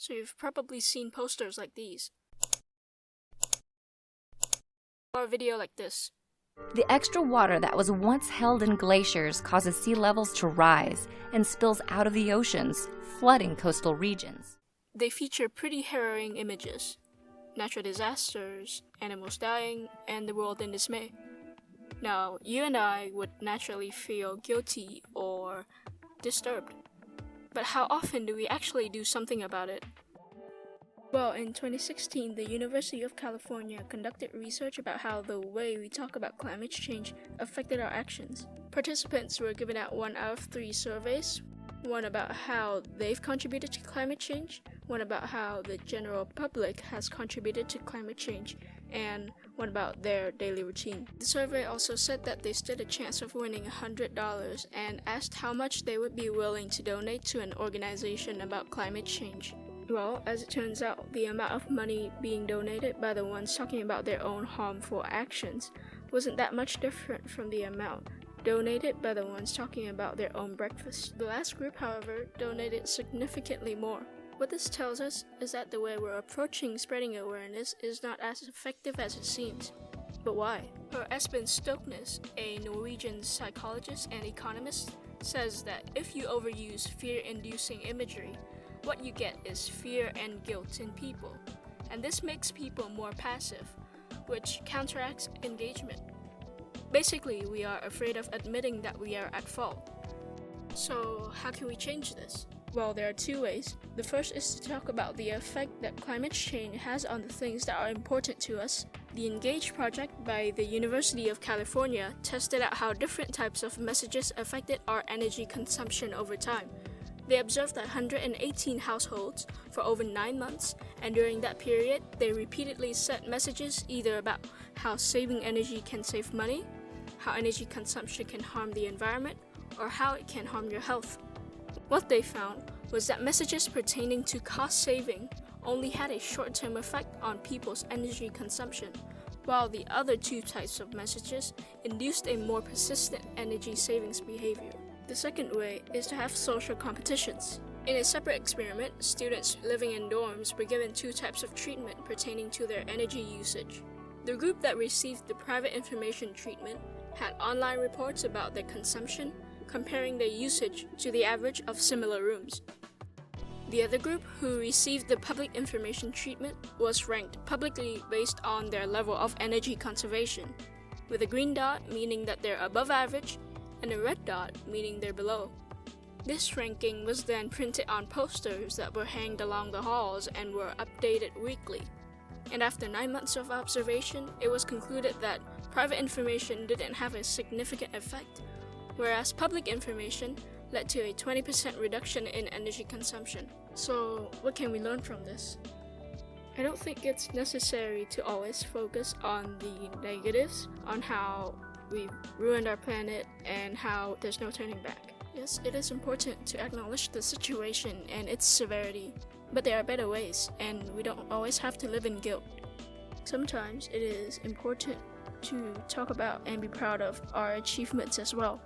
So you've probably seen posters like these, or a video like this. The extra water that was once held in glaciers causes sea levels to rise and spills out of the oceans, flooding coastal regions. They feature pretty harrowing images: natural disasters, animals dying, and the world in dismay. Now, you and I would naturally feel guilty or disturbed. But how often do we actually do something about it? Well, in 2016, the University of California conducted research about how the way we talk about climate change affected our actions. Participants were given out 1 out of 3 surveys, one about how they've contributed to climate change, one about how the general public has contributed to climate change, and one about their daily routine. The survey also said that they stood a chance of winning $100 and asked how much they would be willing to donate to an organization about climate change. Well, as it turns out, the amount of money being donated by the ones talking about their own harmful actions wasn't that much different from the amount donated by the ones talking about their own breakfast. The last group, however, donated significantly more. What this tells us is that the way we're approaching spreading awareness is not as effective as it seems. But why? For Espen Stoknes, a Norwegian psychologist and economist, says that if you overuse fear-inducing imagery, what you get is fear and guilt in people, and this makes people more passive, which counteracts engagement. Basically, we are afraid of admitting that we are at fault. So, how can we change this? Well, there are 2 ways. The first is to talk about the effect that climate change has on the things that are important to us. The Engage project by the University of California tested out how different types of messages affected our energy consumption over time. They observed 118 households for over 9 months, and during that period, they repeatedly sent messages either about how saving energy can save money, how energy consumption can harm the environment, or how it can harm your health. What they found was that messages pertaining to cost saving only had a short-term effect on people's energy consumption, while the other 2 types of messages induced a more persistent energy savings behavior. The second way is to have social competitions. In a separate experiment, students living in dorms were given 2 types of treatment pertaining to their energy usage. The group that received the private information treatment had online reports about their consumption, comparing their usage to the average of similar rooms. The other group, who received the public information treatment, was ranked publicly based on their level of energy conservation, with a green dot meaning that they're above average and a red dot meaning they're below. This ranking was then printed on posters that were hanged along the halls and were updated weekly. And after 9 months of observation, it was concluded that private information didn't have a significant effect, whereas public information led to a 20% reduction in energy consumption. So, what can we learn from this? I don't think it's necessary to always focus on the negatives, on how we've ruined our planet and how there's no turning back. Yes, it is important to acknowledge the situation and its severity, but there are better ways, and we don't always have to live in guilt. Sometimes it is important to talk about and be proud of our achievements as well.